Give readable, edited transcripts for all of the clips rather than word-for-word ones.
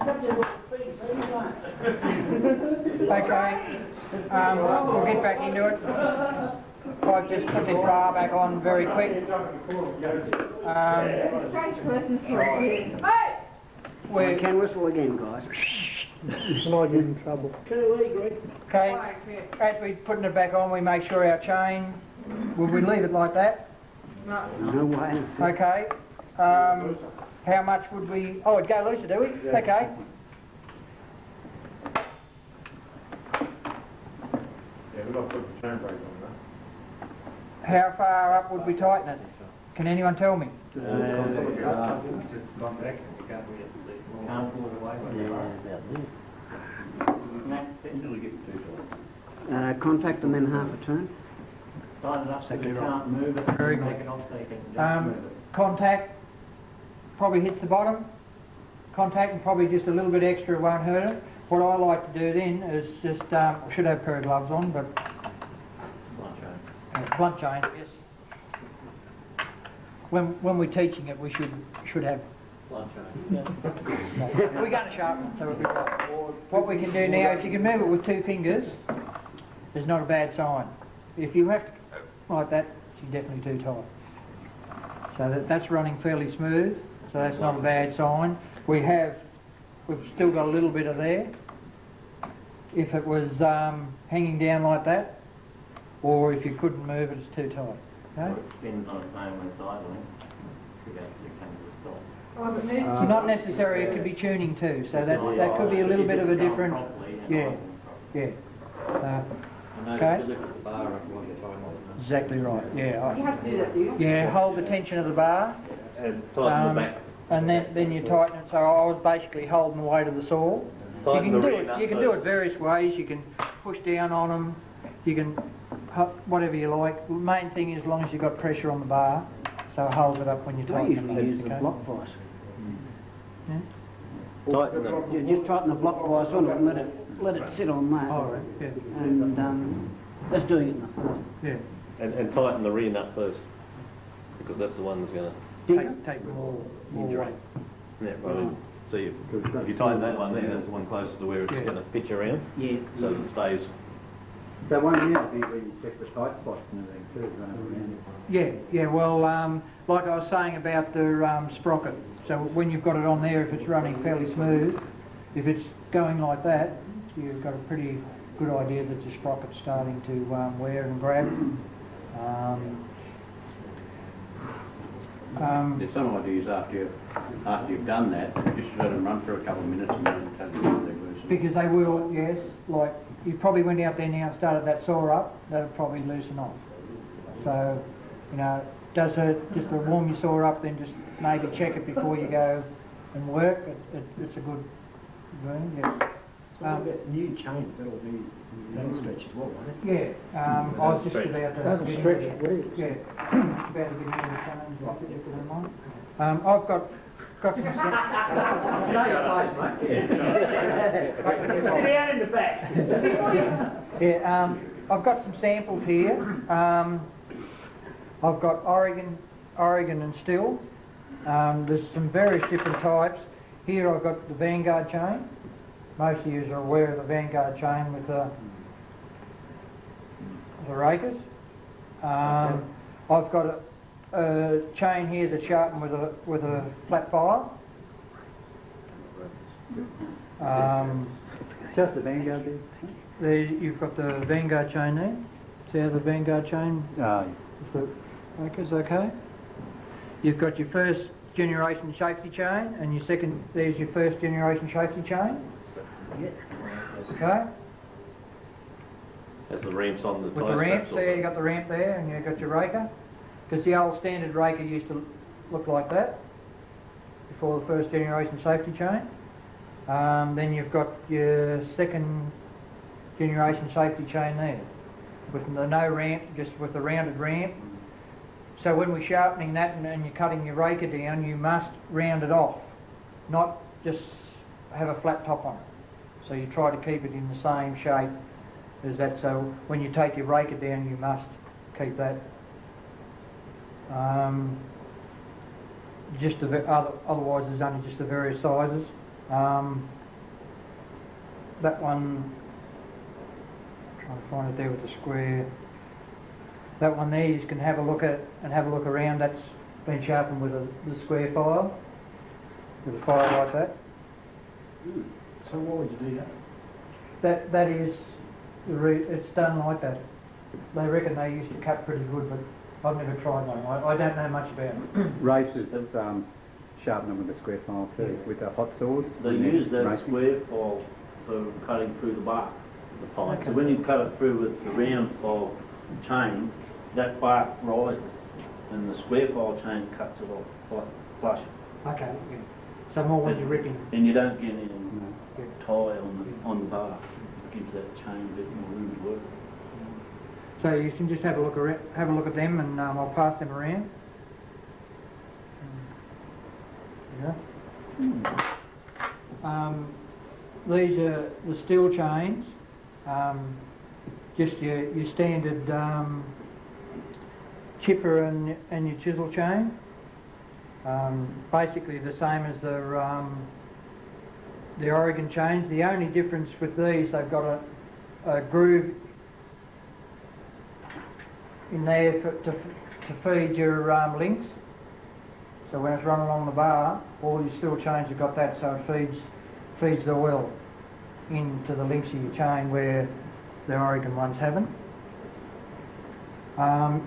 Okay, we'll get back into it. I've just put this bar back on very quick. We can whistle again, guys. And I get in trouble. Okay, as we're putting it back on, we make sure our chain, will we leave it like that? No way. Okay. How much would we, oh, it'd go looser, do we? Yeah. Okay. Yeah, we've got to put the chain brake on that. How far up would we tighten it? Can anyone tell me? Contact and then half a turn. Exactly right. Move it. Very good. Take it off so you can just move it. Contact probably hits the bottom. Contact and probably just a little bit extra won't hurt it. What I like to do then is just, I should have a pair of gloves on, but blunt chain, yes. When we're teaching it, we should have Blunt chain. we're going to sharpen it, so it'll be right. What we can do now, if you can move it with 2 fingers, is not a bad sign. If you have to like that, it's definitely too tight. So that's running fairly smooth, so that's not a bad sign. We've still got a little bit of there. If it was hanging down like that, or if you couldn't move it, it's too tight. Okay? Or it spins on its own when it's idling. You can just stop. It's not necessary, it could be tuning too, so that could be a little bit of a different, yeah, yeah. Okay? Exactly right, yeah. You have to do that, do you? Yeah, hold the tension of the bar, And tighten the back. and then you tighten it, so I was basically holding the weight of the saw. Tighten the ring You can do it various ways, you can push down on them, you can, whatever you like. The main thing is as long as you've got pressure on the bar, so it holds it up when you I tighten usually it. use the block vise. Tighten them. You just tighten the block vise on it and let it sit on that. All right, yeah. And that's doing it in the first. Yeah. And tighten the rear nut first, because that's the one that's going to... Take more weight. Yeah, well, see, if you tighten that one there, that's the one closest to where it's Yeah. going to pitch around, Yeah. so that it stays. So one of you where you check the tight spots and everything too, running around. Yeah, well, like I was saying about the sprocket, so when you've got it on there, if it's running fairly smooth, if it's going like that, you've got a pretty good idea that the sprocket's starting to wear and grab. There's some ideas after you've done that, just let them run for a couple of minutes and then tell them they're loosened. Because they will, yes, like you probably went out there now and started that saw up, that'll probably loosen off. So, you know, does hurt just to warm your saw up, then just maybe check it before you go and work. It's a good thing, yes. New chains, that'll be long stretch as well, won't it? Yeah, I was just about to... Doesn't stretch it, will it? Yeah, about to give you the challenge, if you don't mind. I've got some... Yeah, I've got some samples here. I've got Oregon and Still. There's some various different types. Here I've got the Vanguard chain. Most of you are aware of the Vanguard chain with the rakers. I've got a chain here that's sharpened with a flat file. Just the Vanguard there? You've got the Vanguard chain there. See how the Vanguard chain with the rakers, okay? You've got your first generation safety chain, and your second, there's your first generation safety chain. Okay? Has the ramps on the With the ramps there, you got the ramp there, and you've got your raker. Because the old standard raker used to look like that before the first generation safety chain. Then you've got your second generation safety chain there with the no ramp, just with the rounded ramp. So when we're sharpening that and you're cutting your raker down, you must round it off, not just have a flat top on it. So you try to keep it in the same shape as that, so when you take your raker down you must keep that. Otherwise there's only just the various sizes. that one, trying to find it there with the square. That one there you can have a look at and have a look around. That's been sharpened with the square file, with a file like that. So why would you do that? That is, it's done like that. They reckon they used to cut pretty good, but I've never tried one. I don't know much about it. Racers sharpen them with a square file too, with a hot sword. They use that square file for cutting through the bark, the pine. So when you cut it through with the round file chain, that bark rises, and the square file chain cuts it off like flush. Okay, yeah. So more when you're ripping. And you don't get any tie on the bark. It gives that chain a bit more room to work. So you can just have a look at them, and I'll pass them around. Yeah. These are the steel chains. Just your standard chipper and your chisel chain. Basically the same as the Oregon chains. The only difference with these, they've got a groove in there to feed your links. So when it's run along the bar, all your steel chains have got that, so it feeds the oil into the links of your chain where the Oregon ones haven't.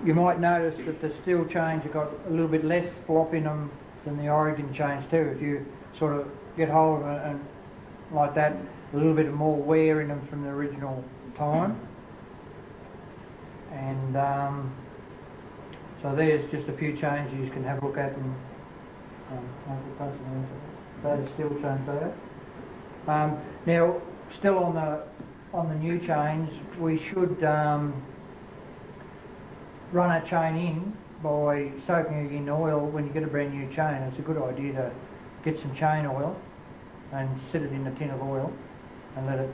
You might notice that the steel chains have got a little bit less flop in them than the Oregon chains too. If you sort of get hold of it and like that, a little bit more wear in them from the original time. And so there's just a few chains you can have a look at, and those steel chains there. Now, still on the new chains, we should run a chain in by soaking it in oil. When you get a brand new chain, it's a good idea to get some chain oil and sit it in a tin of oil and let it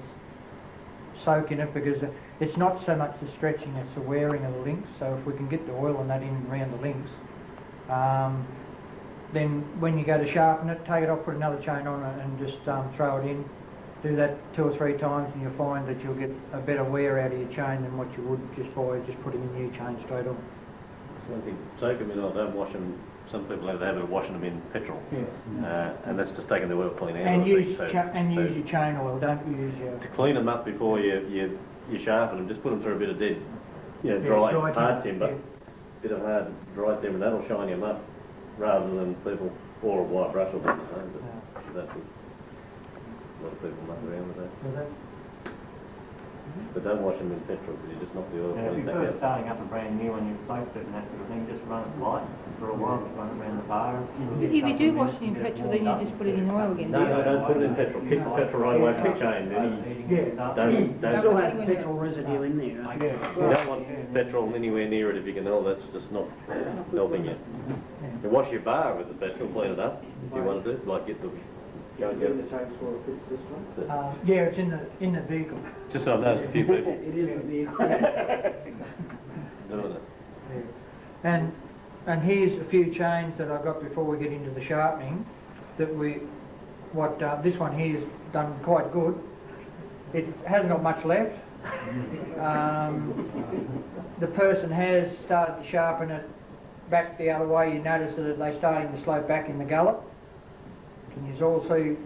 soak in it, because it's not so much the stretching, it's the wearing of the links. So if we can get the oil and that in around the links, then when you go to sharpen it, take it off, put another chain on it and just throw it in. Do that 2 or 3 times and you'll find that you'll get a better wear out of your chain than what you would just by just putting a new chain straight on. So I think soak them in oil, don't wash them. Some people have the habit of washing them in petrol, and that's just taking the oil clean out. And use so your chain oil, don't use your... To clean them up before you sharpen them, just put them through a bit of dead, dry hard timber, bit of hard dry timber, that'll shine them up, rather than people, or a white brush will do the same, but that's a lot of people muck around with that. But don't wash them in petrol, because you just knock the oil Yeah, if clean you're back first out. starting up a brand new one, you've soaked it and that sort of thing, just run it light for a while, just run it around the bar. If you do wash it in petrol, then you just put it in oil again, do No, you? don't put it in petrol. Keep the petrol right away from the chain. Don't Still has petrol residue in there, right? you don't want petrol anywhere near it if you can help. That's just not helping you. You wash your bar with the petrol, clean it up if you want to. Like get the go and get it. yeah, it's in the vehicle. Just so I've noticed a few people It is the vehicle. doing it. Yeah. And here's a few chains that I've got before we get into the sharpening. That this one here's done quite good. It hasn't got much left. The person has started to sharpen it back the other way. You notice that they're starting to slope back in the gullet. Can you all see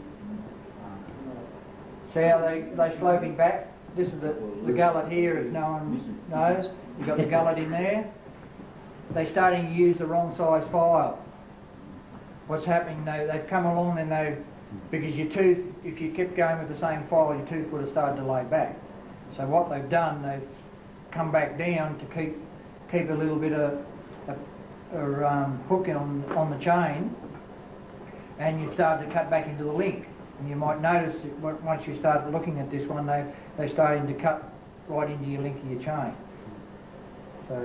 how they're sloping back? This is the gullet here, if no one knows. You've got the gullet in there. They're starting to use the wrong size file. What's happening, they've come along and because your tooth, if you kept going with the same file, your tooth would have started to lay back. So what they've done, they've come back down to keep a little bit of hook on the chain, and you start to cut back into the link. And you might notice that once you start looking at this one, they're starting to cut right into your link of your chain. So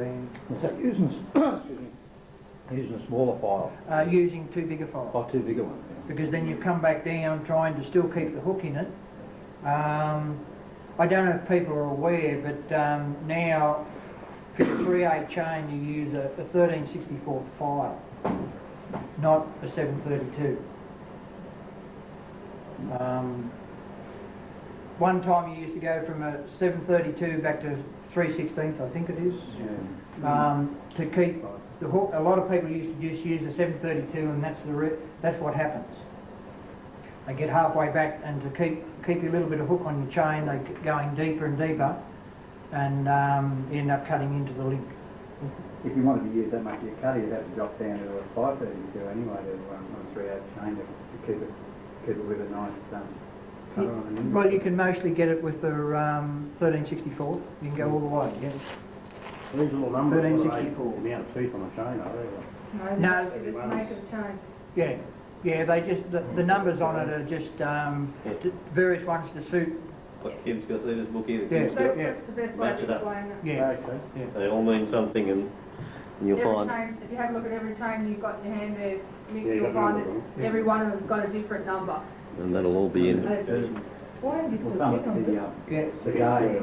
using a smaller file? Using too big a file. Oh, too big a one. Yeah. Because then you come back down trying to still keep the hook in it. I don't know if people are aware, but now for the 3/8 chain you use a 13/64 file, not a 732. one time you used to go from a 732 back to 3/16, I think it is, to keep the hook. A lot of people used to just use a 732, and that's what happens. They get halfway back, and to keep a little bit of hook on your chain, they keep going deeper and deeper, and end up cutting into the link. If you wanted to use that much of your cutter, you'd have to drop down to a 532 anyway to run a 3/8 chain to keep it with a nice cutter on the end. Well, you can mostly get it with the 1364. You can go all the way. Yeah. These little numbers, 1364. the amount of teeth on the chain, are they? No. They just make it a chain. Yeah. Yeah, they just the numbers on it are just various ones to suit. Like Kim's got to see this book here. Yeah. Kim's got- That's the best way Match it to up. explain it. Yeah. Okay. Yeah. They all mean something, and you'll Every find. chain, if you have a look at every chain you've got in your hand there, Mick, Yeah, you you'll got find numbers that on every one of them's got a different number. And that'll all be in. Why don't you Well, put some a of tick on the, it? Yeah. the guy, Yeah,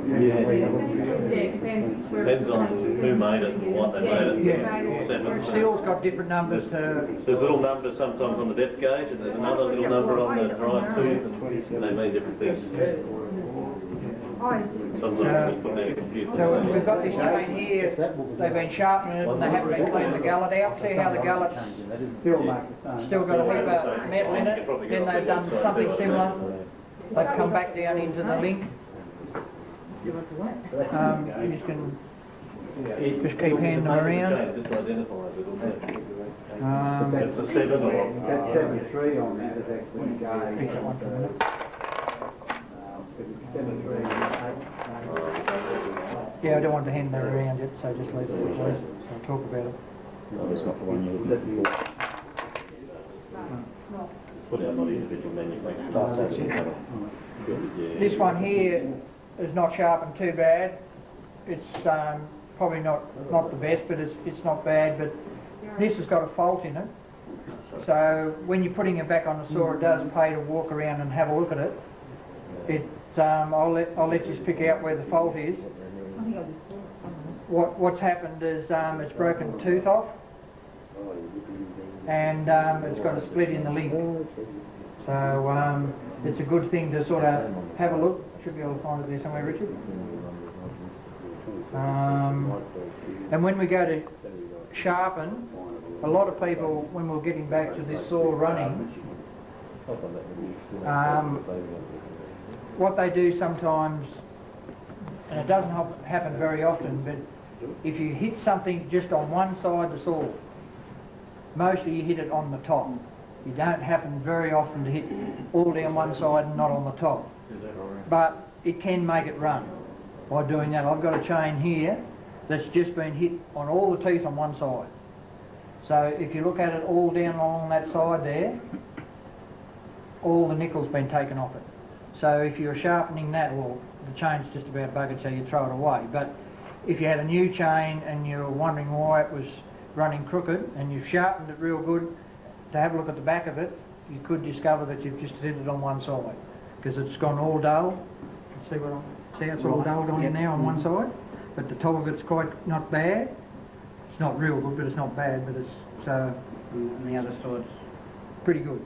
depends. Depends on who made it and what they made it. Yeah. Seven. Steel's got different numbers to. There's little numbers sometimes on the depth gauge, and there's another little number on the drive tooth, and they mean different things. Sometimes you just put down a computer. So we've got this chain here. They've been sharpening it, and they haven't been cleaning the gullet out. See how the gullet's still makes the same. still got a heap of metal in it. Then they've done something similar. They've come back down into the link. You just can just keep handing them around. Just identifies it, doesn't it? It's a 7 or... That 7.3 on that is actually Pick that one for a minute. 7.3 Yeah, I don't want to hand that around yet, so just leave it in place. I'll talk about it. Put out not individual manufacturers. This one here is not sharpened too bad. It's probably not the best, but it's not bad. But this has got a fault in it. So when you're putting it back on the saw, it does pay to walk around and have a look at it. I'll let you pick out where the fault is. What's happened is it's broken the tooth off, and it's got a split in the link. So it's a good thing to sort of have a look. Should be able to find it there somewhere, Richard. And when we go to sharpen, a lot of people, when we're getting back to this saw running, what they do sometimes, and it doesn't happen very often, but if you hit something just on one side of the saw, mostly you hit it on the top. You don't happen very often to hit all down one side and not on the top. But it can make it run by doing that. I've got a chain here that's just been hit on all the teeth on one side. So if you look at it all down along that side there, all the nickel's been taken off it. So if you're sharpening that, well, the chain's just about buggered, so you throw it away. But if you had a new chain and you're wondering why it was running crooked and you've sharpened it real good, to have a look at the back of it, you could discover that you've just hit it on one side because it's gone all dull. See how it's all dull going in there on one side, but the top of it's quite not bad. It's not real good, but it's not bad. But it's And the other side's pretty good.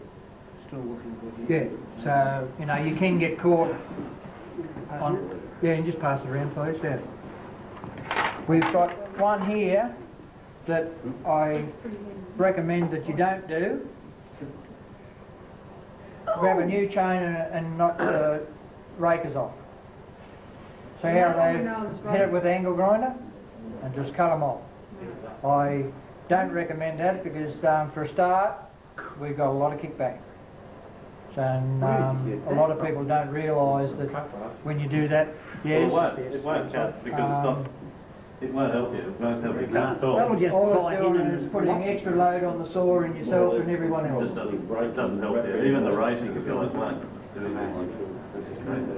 still looking good. Yeah. So you know you can get caught on. Yeah, and just pass it around, please. Yeah. We've got one here that I recommend that you don't do. Grab a new chain and knock the rakers off. See how they hit it with the angle grinder and just cut them off. I don't recommend that because for a start we've got a lot of kickback. And a lot of people don't realise that when you do that, yes. Well, it won't cut because it's not. It won't help you. It won't help you cut at all. That'll just All bite it's in doing and is putting extra load on the saw and yourself and everyone It else. just doesn't help you. Even the racing guys won't do anything like this. This is crazy.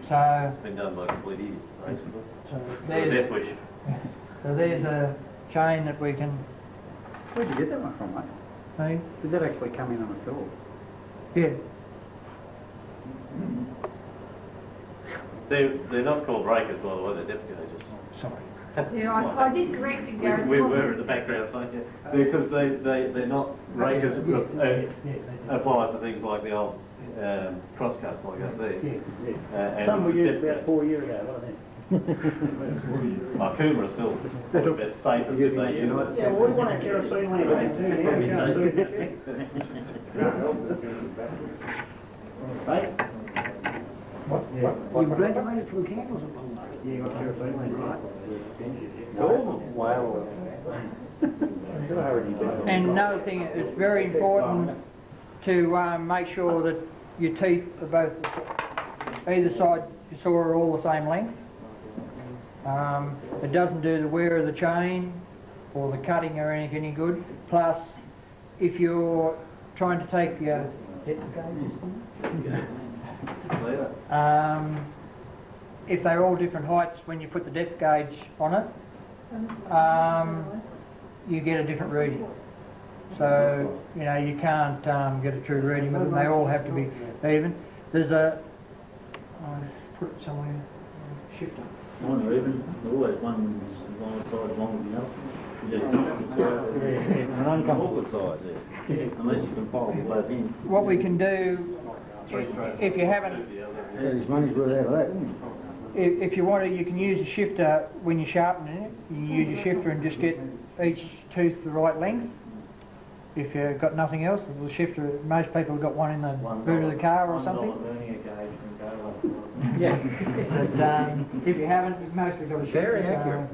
So, It's been done by complete idiots, basically. so For a death wish. there's a chain that we can Where'd you get that one from, mate? see. Did that actually come in on a saw? Yeah. They're not called breakers, by the way. They're depth gauges. Sorry. Yeah, I did correct you, Gary. We were in the background saying, yeah, because they're not rakers. Applies to things like the old cross cuts like that there. And Some we used depth about 4 years ago, I think. My Coomera is still a bit safer because they use it. Yeah, well, we want our kerosene lamp back too, yeah, we can't see it. Right? You graduated from candles at one night. Yeah, you got kerosene lamp, right? And another thing, it's very important to make sure that your teeth are both, either side you saw are all the same length. It doesn't do the wear of the chain or the cutting or anything any good. Plus, if you're trying to take your if they're all different heights when you put the depth gauge on it, you get a different reading. So, you know, you can't get a true reading with them. They all have to be even. There's a, I'll put it somewhere, shifter. Mine are even, there's always one side longer than the other. An uncomfortable side there, unless you can file them both in. What we can do, if you haven't, His money's worth out of that, isn't if you want to, you can use a shifter when you're sharpening it. You can use a shifter and just get each tooth the right length. If you've got nothing else, the shifter, most people have got one in the boot of the car or something. Yeah, but if you haven't, you've mostly got a shifter. Very accurate.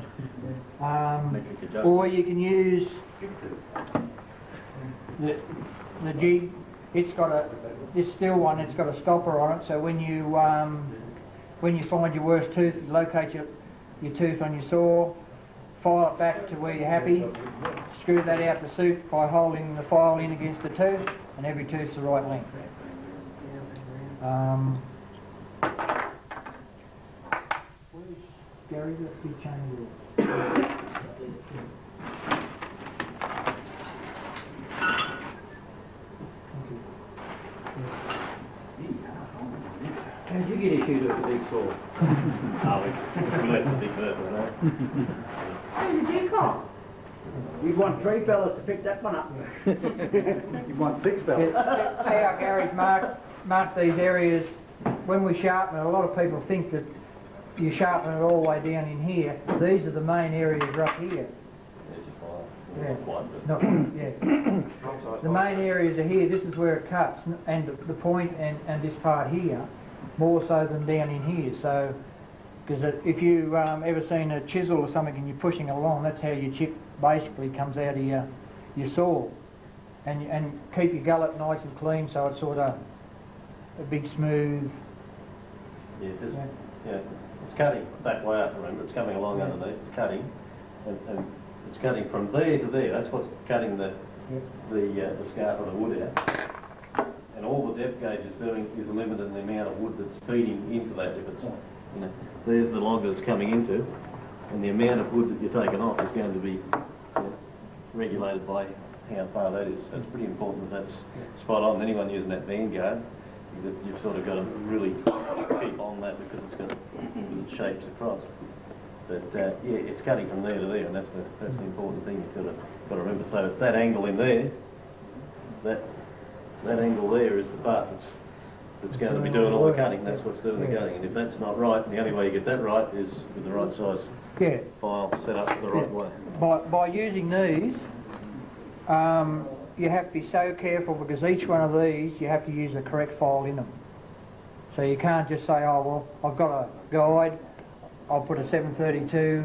Or you can use the jig. It's got a, this steel one, it's got a stopper on it, so when you find your worst tooth, you locate your tooth on your saw, file it back to where you're happy, screw that out to suit by holding the file in against the tooth, and every tooth's the right length. Where's Gary? Let's be changed. How did you get issued with the big saw? We let the big bird Who did you call? You'd want 3 fellas to pick that one up. You want 6 belts. See how Gary's marked these areas. When we sharpen it, a lot of people think that you sharpen it all the way down in here. These are the main areas right here. Yeah. No, yeah. The main areas are here. This is where it cuts, and the point and this part here, more so than down in here. So, because if you ever seen a chisel or something and you're pushing it along, that's how your chip basically comes out of your saw. And keep your gullet nice and clean, so it's sort of a big smooth. Yeah, it's cutting that way up, remember, it's coming along underneath, it's cutting, and it's cutting from there to there, that's what's cutting the scarf of the wood out. And all the depth gauge is doing is limiting the amount of wood that's feeding into that. If it's, you know, there's the log that's coming into, and the amount of wood that you're taking off is going to be regulated by how far that is. So it's pretty important that that's spot on. Anyone using that Vanguard, you've sort of got to really keep on that because it's got it shapes across. But yeah, it's cutting from there to there, and that's the important thing you've got to remember. So it's that angle in there, that angle there is the part that's going to be doing all the cutting. That's what's doing the cutting. And if that's not right, the only way you get that right is with the right size file set up the right way. By using these, you have to be so careful because each one of these you have to use the correct file in them. So you can't just say, oh well, I've got a guide, I'll put a 732.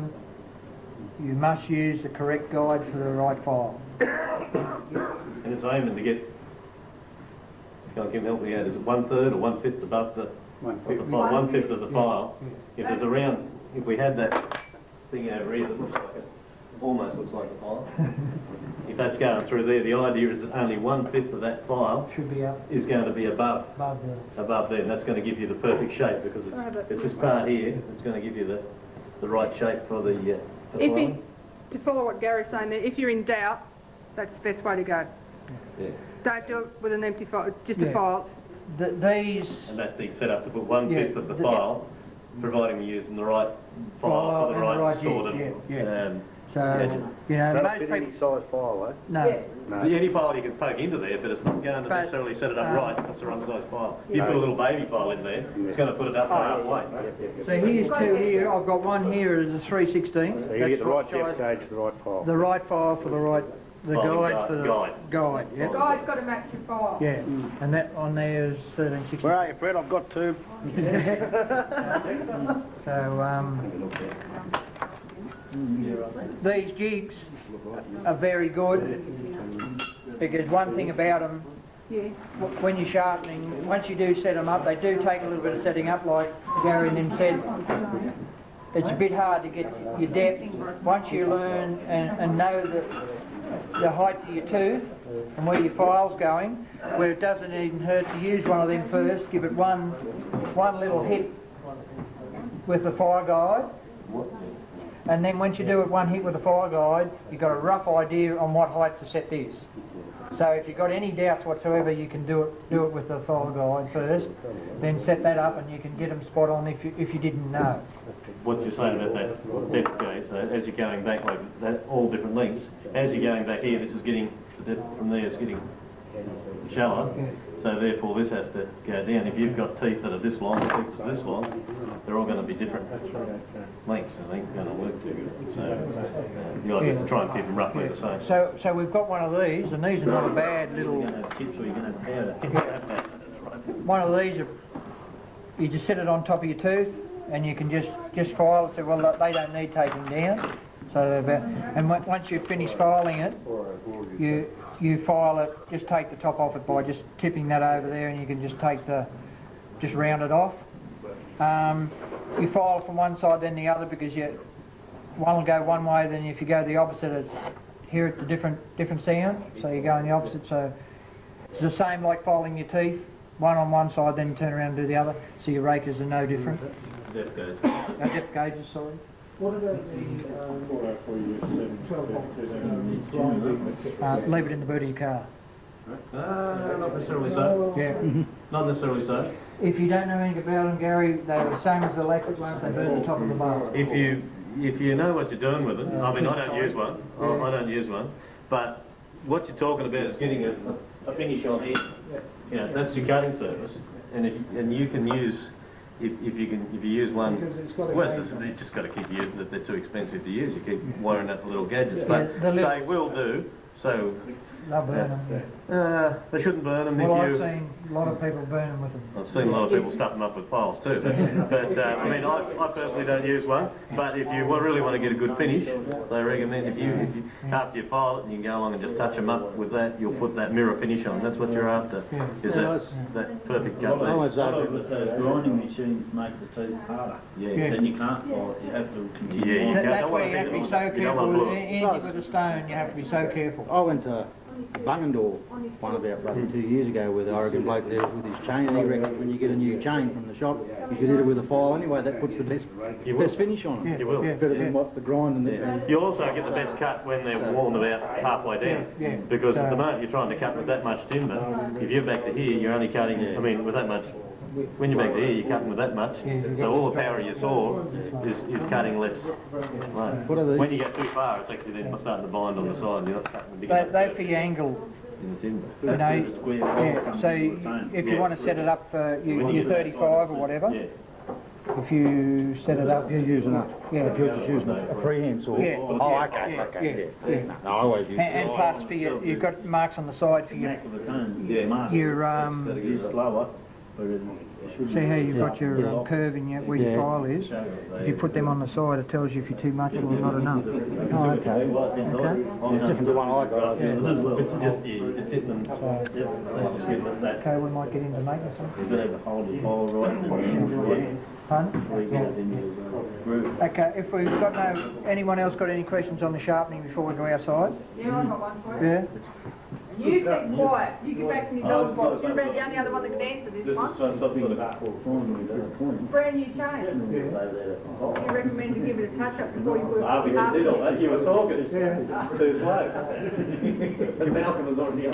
You must use the correct guide for the right file. And it's aiming to get, can you help me out, is it 1/3 or 1/5 above the 1/5 of the file? If there's around, if we had that thing over here that looks like it, almost looks like a file. If that's going through there, the idea is that only 1/5 of that file Should be up is going to be above there, and that's going to give you the perfect shape because it's this part here that's going to give you the right shape for the file. To follow what Gary's saying there, if you're in doubt, that's the best way to go. Yeah. Don't do it with an empty file, just a file. These... And that's the setup to put 1/5 of the file, providing you're using the right file for the right sort of So, you know, That'll most fit people... any size file, eh? No. No. Any file you can poke into there, but it's not going to necessarily set it up right if it's the wrong size file. If you put a little baby file in there, it's going to put it up to halfway. So here's two here. I've got one here as a 3/16. So you get the right depth gauge for the right file. The right file for the right... The guide for the... Guide. Yeah. The guide's got to match your file. Yeah, and that on there is 13/16. Where are you, Fred? I've got two. So, these jigs are very good because one thing about them, when you're sharpening, once you do set them up, they do take a little bit of setting up, like Gary and them said. It's a bit hard to get your depth. Once you learn and know the height of your tooth and where your file's going, where it doesn't even hurt to use one of them first, give it one little hit with the fire guide, and then once you do it one hit with the fire guide, you've got a rough idea on what height to set this. So if you've got any doubts whatsoever, you can do it with the fire guide first, then set that up and you can get them spot on if you didn't know. What you're saying about that depth gauge, so as you're going back like that, all different lengths, as you're going back here, this is getting, the depth from there is getting shallower, so therefore this has to go down. If you've got teeth that are this long, teeth that are this long, they're all going to be different lengths, and they ain't going to work too good. So you like to try and keep them roughly the same. So we've got one of these, and these are not a bad little... You're going to have tips or you're going to have powder. One of these, you just set it on top of your tooth, and you can just file it. So well, they don't need taking down. So and once you've finished filing it, you file it. Just take the top off it by just tipping that over there, and you can just round it off. You file from one side then the other because one will go one way. Then if you go the opposite, hear it a different sound. So you go in the opposite. So it's the same like filing your teeth. One on one side, then you turn around and do the other. So your rakers are no different. Depth gauge. Depth gauges, sorry. What about the Leave it in the boot of your car. Not necessarily so. Yeah. Not necessarily so. If you don't know anything about them, Gary, they're the same as the electric ones. They burn the top of the bar. If you know what you're doing with it, I mean, I don't use one. I don't use one. But what you're talking about is getting a finish on here. You know, that's your cutting surface, and you can use if you use one. Well, you just got to keep using it. They're too expensive to use. You keep wiring up the little gadgets, but they will do. So They'll burn them. they shouldn't burn them. Well, I've seen a lot of people burn them with them. I've seen a lot of people stuff them up with files too. But I mean, I personally don't use one. But if you really want to get a good finish, they recommend if you after you file it and you can go along and just touch them up with that, you'll put that mirror finish on. That's what you're after. Is that perfect cut there? With those grinding machines make the teeth harder. Yeah. Then you can't file it. You have to continue. Yeah, you can't. That's why you have to be so careful. Anything with a stone, you have to be so careful. I went to Bungendore one about roughly 2 years ago with the Oregon bloke there with his chain, and he reckons when you get a new chain from the shop, you can hit it with a file anyway. That puts the best finish on it. You will. Better than what the grind and the... You'll also get the best cut when they're worn about halfway down. Because at the moment you're trying to cut with that much timber. If you're back to here, you're only cutting, I mean, with that much. When you're back to here, you're cutting with that much. So all the power of your saw is cutting less. Right. When you get too far, it's actually then starting to bind on the side. You're not cutting the big They for your angle. in the timber. You know, so if you want to set it up for your 35 or whatever, if you set it up, You're using it. Yeah. You're just using a freehand saw. Yeah. Oh, okay. No, I always use and plus for you've got marks on the side for your slower. See how you've got your curve in where your file is? If you put them on the side, it tells you if you're too much or not enough. Oh, okay. It's different to one I got. It's just hitting them. Okay, we might get into maintenance. You've got to have a hold of the hole right in the Pardon? Okay, if we've got anyone else got any questions on the sharpening before we go outside? Yeah, I've got one for you. Yeah? You keep quiet. You get back to your dog box. You're about the only other one that can answer this one. Brand new chain. Do you recommend to give it a touch up before you put it up? You were talking. Too slow. Malcolm was already on.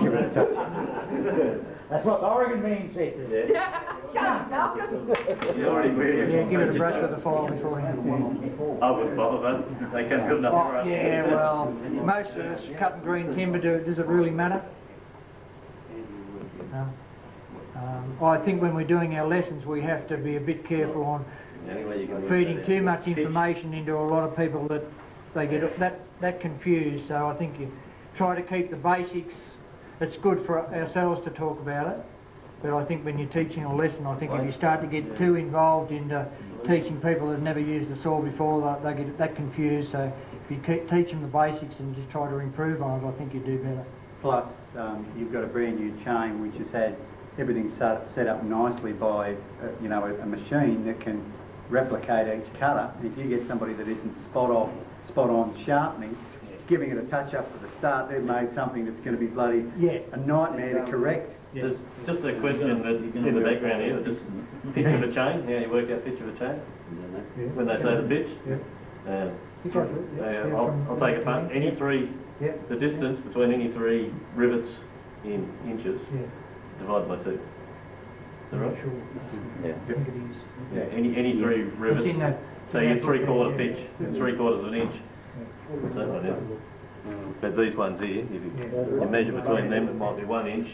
That's what the Oregon man said. Yeah. Shut up, Malcolm. You're already weird. Yeah, give it a brush with the file beforehand. I wouldn't bother, but they can good enough for us. Yeah, well, most of us cutting green timber, does it really matter? No. I think when we're doing our lessons we have to be a bit careful on feeding too much information into a lot of people that they get that confused, so I think you try to keep the basics. It's good for ourselves to talk about it, but I think when you're teaching a lesson, I think if you start to get too involved into teaching people that never used the saw before, they get that confused, so if you teach them the basics and just try to improve on it, I think you do better. Plus, you've got a brand new chain which has had everything set up nicely by, you know, a machine that can replicate each cutter. If you get somebody that isn't spot on sharpening, giving it a touch up at the start, they've made something that's going to be bloody a nightmare to correct. There's just a question that in the background here, just pitch of a chain, how you work out pitch of a chain? When they say the pitch? I'll take a punt. Any three, the distance between any three rivets in inches, divided by 2. Is that right? Yeah. I think it is. Yeah, any three rivets. So your 3/4 pitch is 3/4 of an inch. What's that one is? But these ones here, if you measure between them, it might be 1 inch,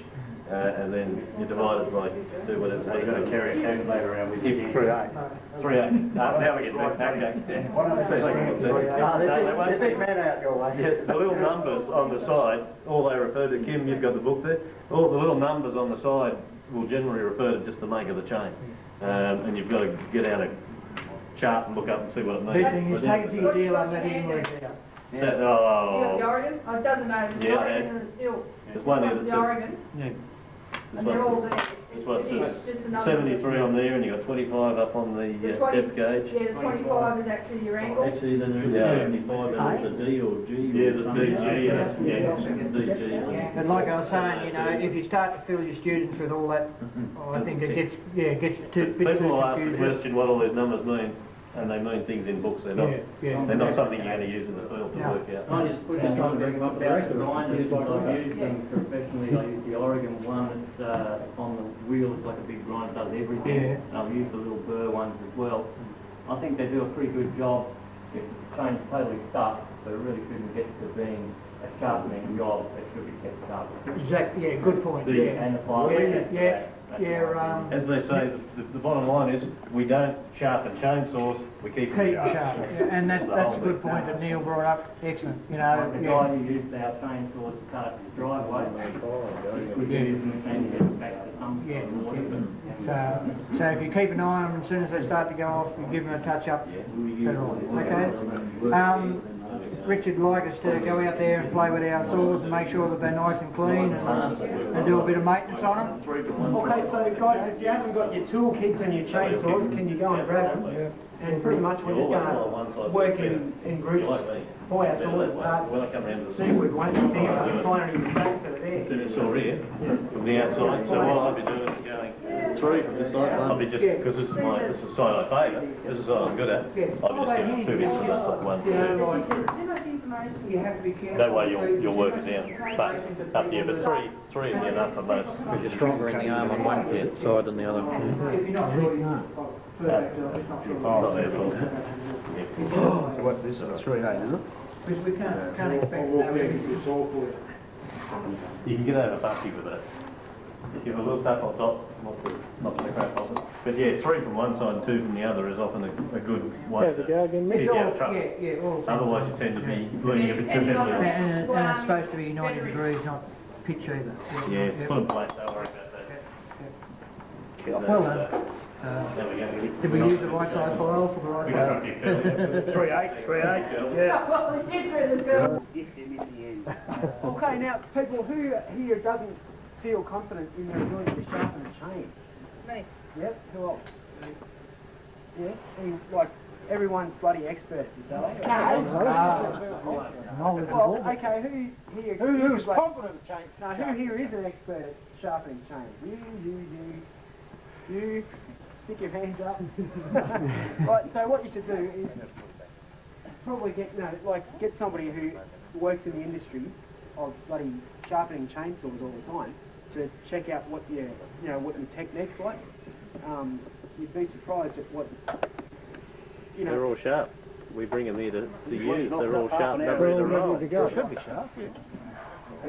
and then you divide it by 2, whatever. So you've got to carry a calculator around with you. 3/8. 3/8. Now we get there. There's a big man out your way. Yeah, the little numbers on the side, all they refer to, Kim, you've got the book there, all the little numbers on the side will generally refer to just the make of the chain. And you've got to get out a chart and look up and see what it means. Best thing is take it to your dealer and let him work it out. You got the Oregon? Oh, it doesn't matter. The Oregon and the steel. There's one here that The says, Oregon. And they're all there. this one says Just another- 73 on there, and you've got 25 up on the The 20 depth gauge. Yeah, the 25 is actually your angle. Actually, then there is a 75, and there's a D or G. Yeah, there's a DG, DG. But like I was saying, you know, if you start to fill your students with all that, I think it gets too bit too People will ask the confusing. question what all these numbers mean, and they mean things in books. They're not. They're not something you're going to use in the field to work out. I just trying to bring up about the grinders. I've used them professionally. I use the Oregon one. It's on the wheel. It's like a big grinder, does everything. And I've used the little Burt ones as well. I think they do a pretty good job. If the chain's totally stuck, but it really shouldn't get to being a sharpening job. It should be kept sharp. Exactly. Yeah, good point. And the file. As they say, the bottom line is we don't sharpen chainsaws. We keep them sharp. Yeah, and that's a good point that Neil brought up. Excellent. You know, The guy who used our chainsaws to cut his driveway, we do use them and get it back to some sort of water. So if you keep an eye on them, as soon as they start to go off, you give them a touch up. Okay. Richard would like us to go out there and play with our saws and make sure that they're nice and clean and do a bit of maintenance on them. Okay, so guys, if you haven't got your tool kits and your chainsaws, can you go and grab them? And pretty much we're just going to work in groups for our saws apart. See, we won't be there, but we'll find any mistakes that are there. To the saw here, from the outside. So what I'll be doing is going 3 from this side. I'll be just, because this is the side I favour, this is the side I'm good at. I'll be just doing 2 bits from that side, 1, 2. You have to be careful. That way you'll work it down. But up here, but 3 will be enough for most. Because you're stronger in the arm on one side than the other. If you're not sure, you can't. Not their fault. So what, this is a 3/8, is it? Because we can't expect that. You can get over fussy with that. If you have a little tap on top, not to crap off it. But yeah, 3 from one side and 2 from the other is often a good one How's it go again, to Mick? get out of trouble. Yeah, all Otherwise you tend to be leaning a bit too heavily. And it's supposed to be 90 degrees, not pitch either. Yeah, put them flat, don't worry about that. Well done. There we go. Did we use the right size file for the right We got size? a big fairly. 3/8, yeah. Well, we did through this girl. Okay, now, people, who here doesn't feel confident in their ability to sharpen a chain? Me. Yep, who else? Yeah, and, like, everyone's bloody expert, you say? Well, okay, who here... Who's like, confident of chain? No, who here is an expert at sharpening chains? You, stick your hands up. Right, so what you should do is probably get somebody who works in the industry of bloody sharpening chainsaws all the time to check out what your technique's like. you'd be surprised at what, you They're know, all sharp. We bring them here to use. not They're all half sharp. an They're hour. ready to They're all roll. ready to go. Should be sharp, yeah.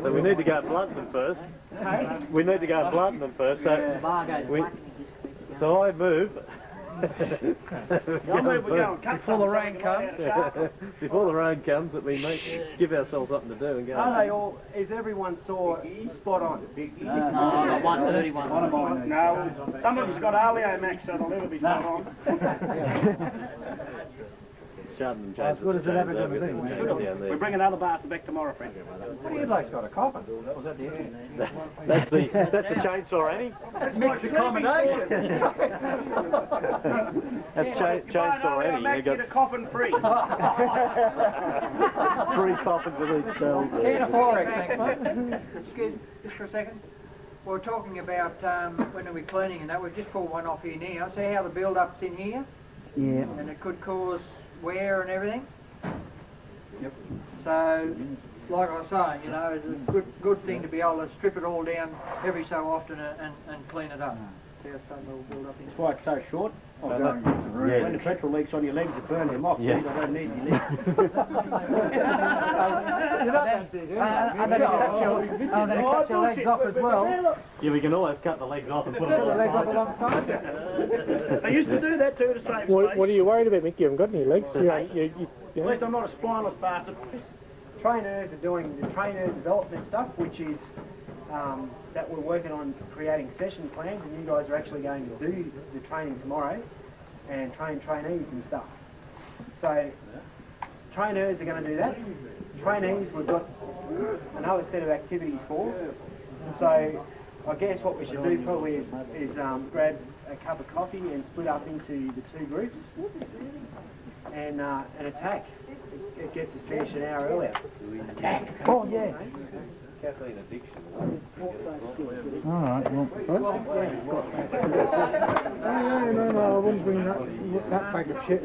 So we need to go and blunt them first. We need to go and blunt them first. So I move. before the rain comes. Before the rain comes, that we give ourselves something to do and go. Are they all, is everyone saw spot on? 131. No, some of us got Alio Max, so they'll never be spot on. Sharpen and As change good as it ever the gonna be, down We're there. bringing other bars back tomorrow, friend. What do you like, got a coffin? Was that the end? That's the chainsaw, Annie. Mixed accommodation. That's chainsaw, Annie. Max, You get a coffin free. got 3 coffins with each cell. Can of 4X, thanks, mate. Excuse me, just for a second. We're talking about when are we cleaning and that. We've just pulled one off here now. See how the build-up's in here? Yeah. And it could cause wear and everything. Yep. So, like I was saying, you know, it's a good thing to be able to strip it all down every so often and clean it up. See how some will build up in. That's why it's so short. When the petrol leaks on your legs, it burns them off. Yeah. So you don't need your legs. And then it cuts your legs off as well. Yeah, we can always cut the legs off and put them Cut the on legs the off side. alongside. I used to do that too to save What space. are you worried about, Mick? You haven't got any legs. At least I'm not a spineless bastard. Trainers are doing the trainer development stuff, which is that we're working on creating session plans, and you guys are actually going to do the training tomorrow and train trainees and stuff. So trainers are going to do that. Trainees we've got another set of activities for. So I guess what we should do probably is grab a cup of coffee and split up into the 2 groups and attack. It gets us finished an hour earlier. Attack! Oh yeah! Caffeine addiction. All right, well, no, I wouldn't bring that bag of shit.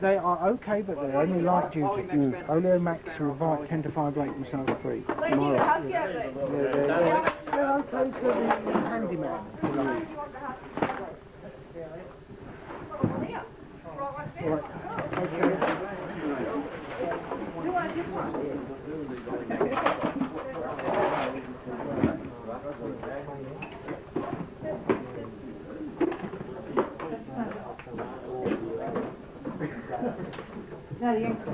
They are okay, but they're only light duty. Oleo Max are 10 to 5 rate themselves free. Tomorrow. They're okay for the handyman. Right. Okay. No, the ankle.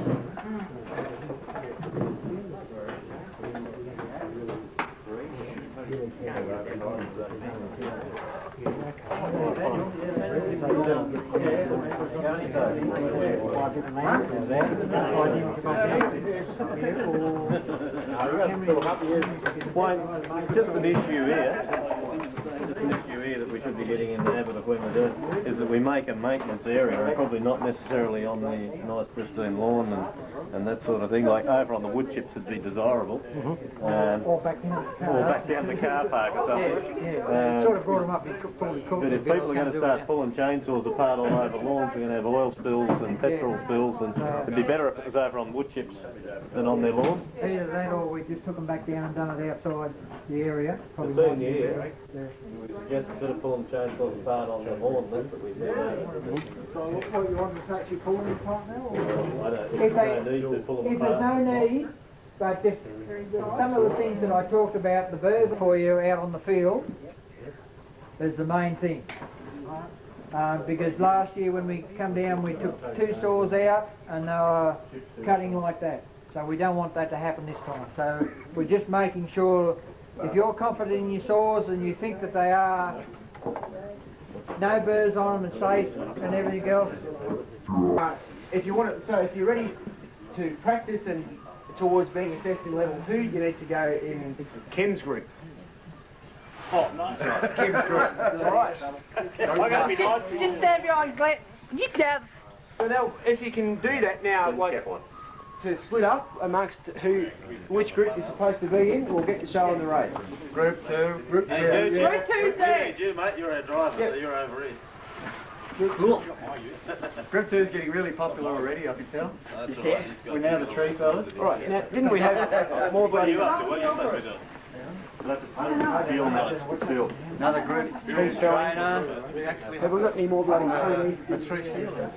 Wayne, just an issue here that we should be getting in the habit of when we do it, is that we make a maintenance area, and probably not necessarily on the nice pristine lawn and that sort of thing, like over on the wood chips would be desirable. Or back down the car park or something. Yeah. Sort of brought them up before we cooked. But if people are going to start pulling chainsaws apart all over lawns, we're going to have oil spills and petrol spills, and it'd be better if it was over on wood chips than on their lawn. Either that or we just took them back down and done it outside the area. Probably It's in might the be area. better. We suggest instead of pulling chainsaws apart on the lawn, that's what we do. So what you want to actually pull them apart now? Or? I don't need to pull them If there's apart. no need, but just some of the things that I talked about, the birds for you out on the field, is the main thing. Because last year when we come down we took 2 saws out and they were cutting like that. So we don't want that to happen this time. So we're just making sure if you're confident in your saws and you think that they are no burrs on them and safe and everything else. If you want to, so if you're ready to practice and towards being assessed in level 2, you need to go in Ken's group. Oh, nice. Ken's group. Alright. I'm going to be nice. Just stand behind Glenn. You can. So now, if you can do that now, like to split up amongst which group you're supposed to be in, we'll get the show on the road. Group 2. Group 2. Group 2's there. You, mate, you're our driver, so you're over here. Group 2 is getting really popular already, I can tell. That's all right. We're now the tree fellas. Alright, now didn't we have more What are bloody... you up to? What are you supposed to be doing? That's a feel on that, it's the feel. Another group, tree strainer. Have we got any more bloody ponies? A tree sealer.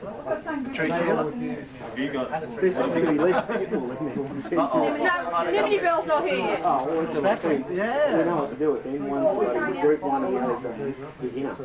Tree Have you got? There's some pretty less people in there. Liberty Bell's not here yet. Oh, well, it's exactly. Yeah. We know what to do with them. One's bloody group one and the other's a beginner.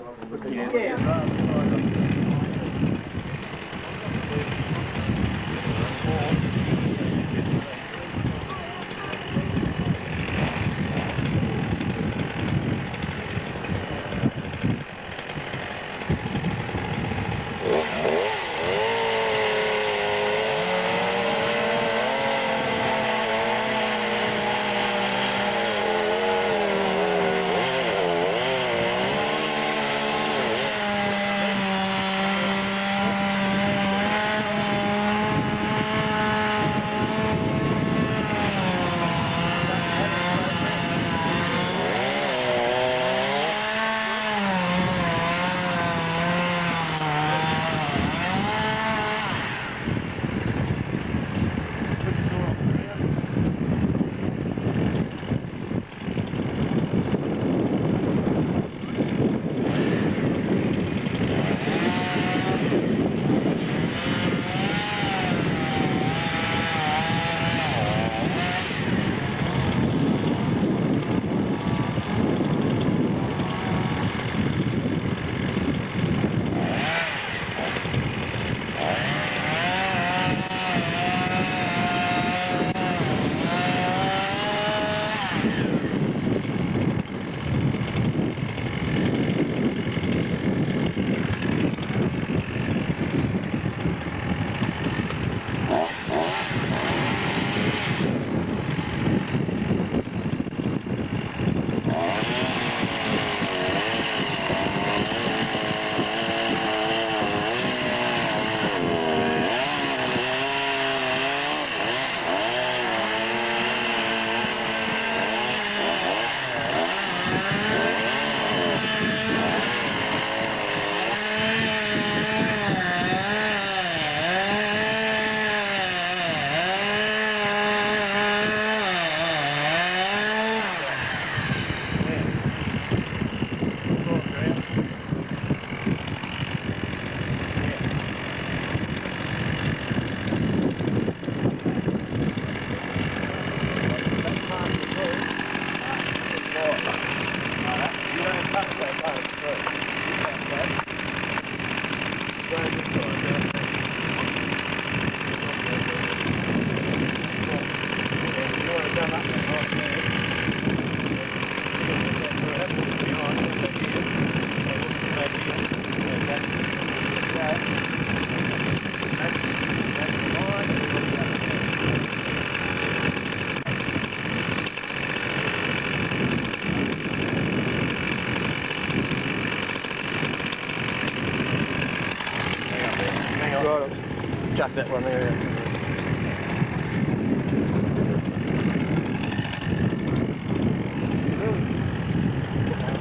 Chuck that one there.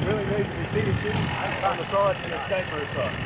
Really needs to be seated on the side and the escape side.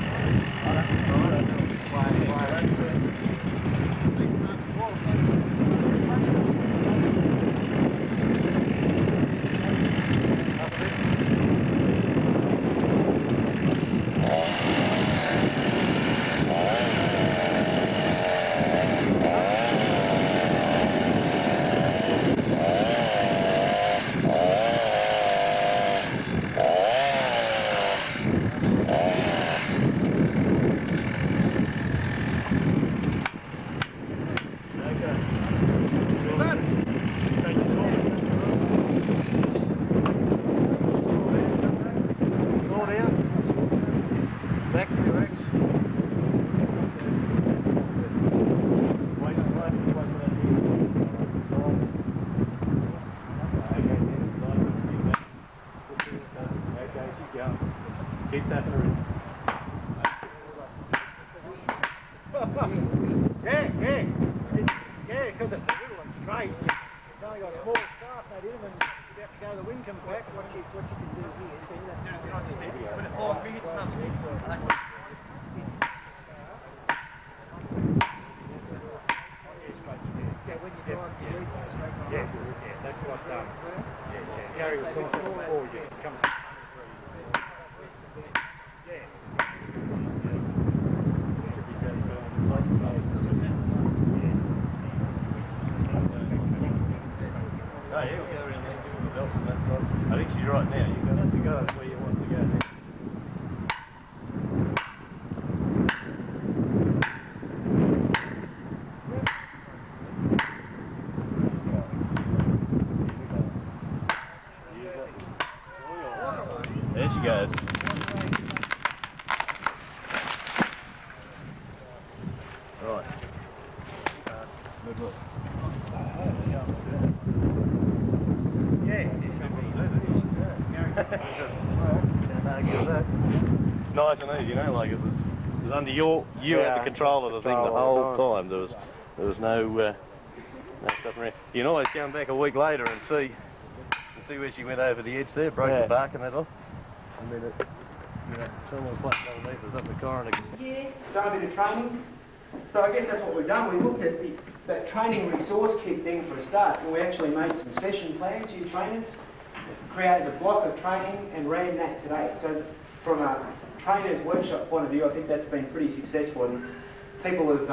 Keep that through. Yeah, because it's a little and straight. It's only got a small staff made in and you have to go, the wind comes back. What you can do here is do that. Yeah, that's what I've done. Yeah. Gary was talking before, you come. Oh, yeah, we'll go around there and give him the belts and that side. I think she's right now. You're going to have to go where you want to go next. There she goes. Right. Good look. Nice and easy, you know, like it was under you had the control of the thing the whole time. There was no stuff around. You can always come back a week later and see where she went over the edge there, broke the bark and that off. And then someone flattened underneath us up the car and Done a bit of training. So I guess that's what we've done. We looked at that training resource kit thing for a start, and we actually made some session plans for your trainers, created a block of training and ran that today. So from a trainer's workshop point of view, I think that's been pretty successful, and people have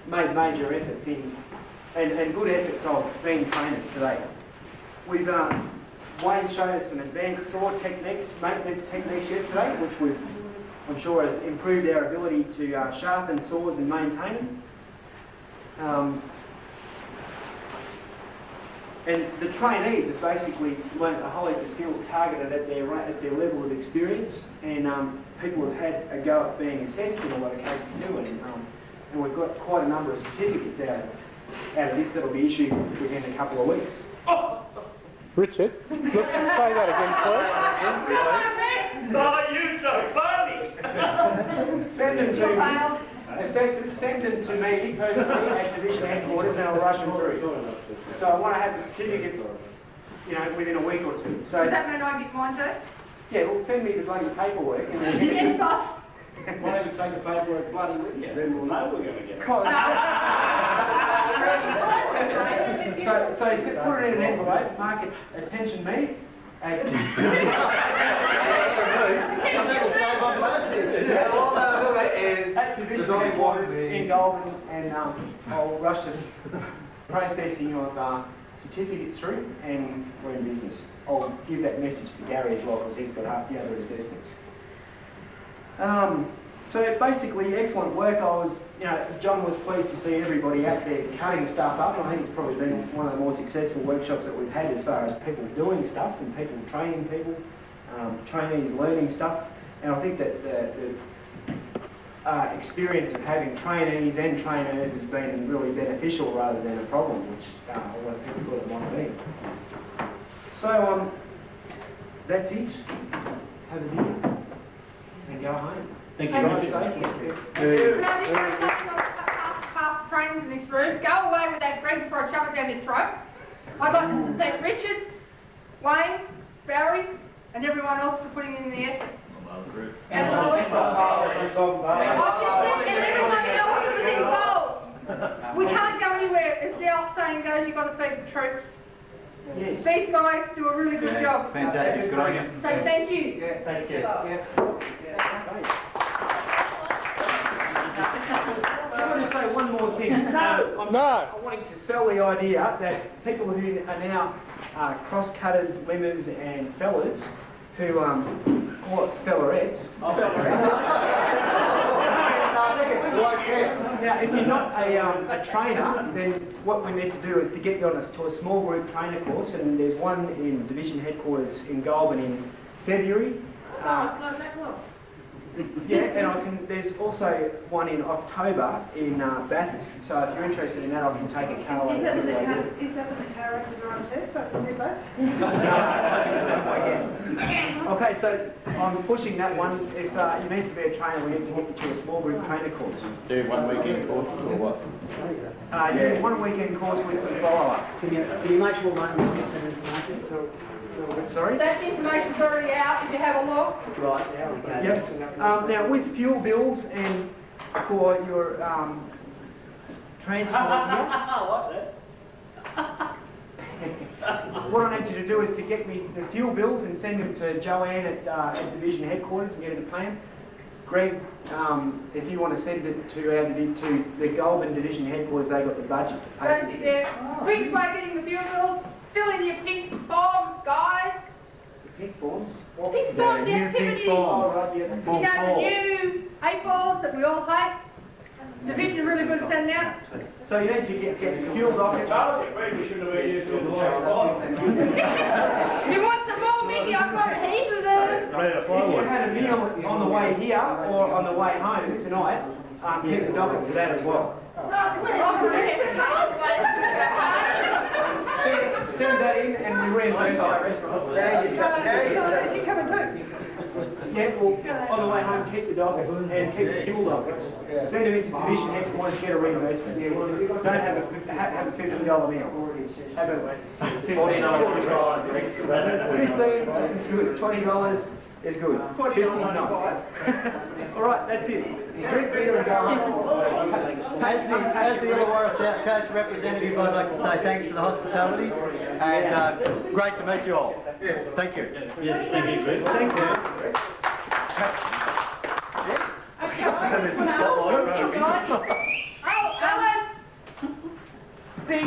made major efforts and good efforts of being trainers today. We've Wayne showed us some advanced saw techniques, maintenance techniques yesterday, which I'm sure has improved our ability to sharpen saws and maintain them. And the trainees have basically learnt a whole heap of skills targeted at their level of experience, and people have had a go at being assessed in a lot of cases too, and we've got quite a number of certificates out of this that'll be issued within a couple of weeks. Richard, look, say that again, please. Oh, you so funny! Send them to assessors, send them to me personally at division headquarters, and I'll rush them through. So I want to have the certificates, you know, within a week or two. So does that mean I get mine too? yeah, well, send me the bloody paperwork. And then Yes, boss. Why don't you take the paperwork bloody with you? Then we'll know we're going to get it. So put it in an envelope, mark it, attention me, at division headquarters in Goulburn, and I'll rush the processing of certificates through, and we're in business. I'll give that message to Gary as well, because he's got half the other assessments. So basically, excellent work. John was pleased to see everybody out there cutting stuff up. I think it's probably been one of the more successful workshops that we've had as far as people doing stuff and people training people, trainees learning stuff. And I think that the experience of having trainees and trainers has been really beneficial rather than a problem, which a lot of people thought it might be. So that's it. Have a dinner and go home. Thank you. Drive safely. Now, this is half trainers in this room. Go away with that bread before I shove it down your throat. I'd like to thank Richard, Wayne, Barry, and everyone else for putting in the effort. And Lloyd. I've just said, and everyone else that was involved. We can't go anywhere. As the old saying goes, you've got to feed the troops. Yes. These guys do a really good job. Fantastic, good on you. So thank you. Yeah, thank you. I want to say one more thing. I'm wanting to sell the idea that people who are now cross-cutters, limbers and fellers, who, what, fellerettes. Now, if you're not a trainer, then what we need to do is to get you on to a small group trainer course, and there's one in division headquarters in Goulburn in February. Yeah, and there's also one in October in Bathurst. So if you're interested in that, I can take a car over. Is that what the characters are on too? So I can do both? Okay, so I'm pushing that one. If you need to be a trainer, we need to get you to a small group trainer course. Do 1 weekend course or what? Yeah, 1 weekend course with some follow-up. Can you make sure Wayne gets that information? Sorry? That information's already out if you have a look. Right, there we go. Yep. Now, with fuel bills and for your transport, what I need you to do is to get me the fuel bills and send them to Joanne at division headquarters and get it a plan. Greg, if you want to send it to to the Goulburn division headquarters, they got the budget to pay for it. Yeah. Quick by getting the fuel bills. Fill in your pink forms, guys. Pink forms? Pink forms, the activity. Oh, right, yeah, You know, the new A4s that we all hate. Division really good at sending out. So you need to get the fuel docket. Maybe shouldn't have used all the If you want some more, Mickey, I've got a heap of them. If you had a meal on the way here or on the way home tonight, keep the docket for that as well. Send that in and we reimburse it. You coming too? Yeah, well, on the way home, keep the docket and keep the fuel dockets. Send them into division headquarters, get a reimbursement. Don't have a $50 meal. Have a $49. 15 is good. $20 is good. 50 is not. All right, that's it. Drink beer and go home. As the Illawarra South Coast representative, I'd like to say thanks for the hospitality and great to meet you all. Thank you. Yes, thank you, Greg. Thanks, man.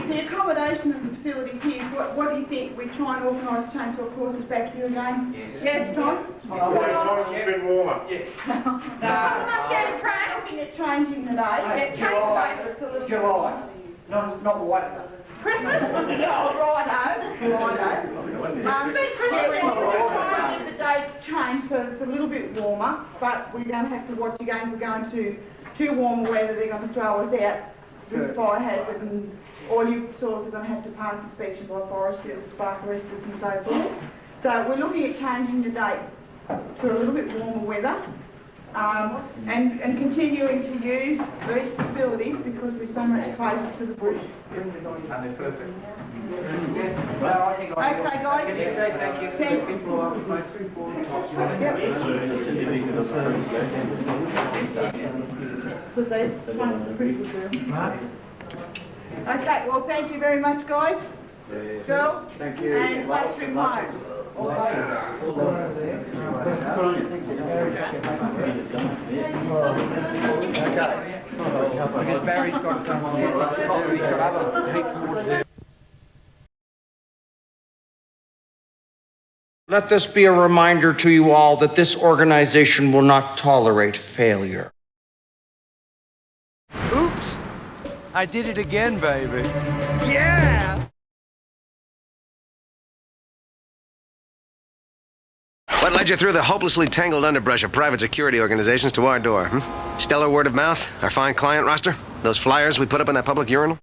The accommodation of the facilities here, what do you think? We try and organise chainsaw courses back here again? Yes, Tom? a bit warmer. Yes. Let's get a track. Looking at changing the day. Yeah, change the It's a little July. Not white. Christmas? Yeah, righto. We're trying to get the dates changed so it's a little bit warmer, but we don't have to watch again. We're going to too warm weather, they're going to throw us out with fire hazard, and all you sort are going to have to pass inspection by forestry, spark arresters and so forth. So we're looking at changing the date to a little bit warmer weather. And continuing to use these facilities because we're so much closer to the bush. And they're perfect. Okay, guys. Thank you. Thank you. People are posting for Because they've changed the pretty good deal. Okay, well, thank you very much, guys. Girls. Thank you. And safe trip home. Because Barry's got some on. Barry's got other heaps more to do. Let this be a reminder to you all that this organization will not tolerate failure. Oops! I did it again, baby. Yeah! What led you through the hopelessly tangled underbrush of private security organizations to our door? Stellar word of mouth? Our fine client roster? Those flyers we put up in that public urinal?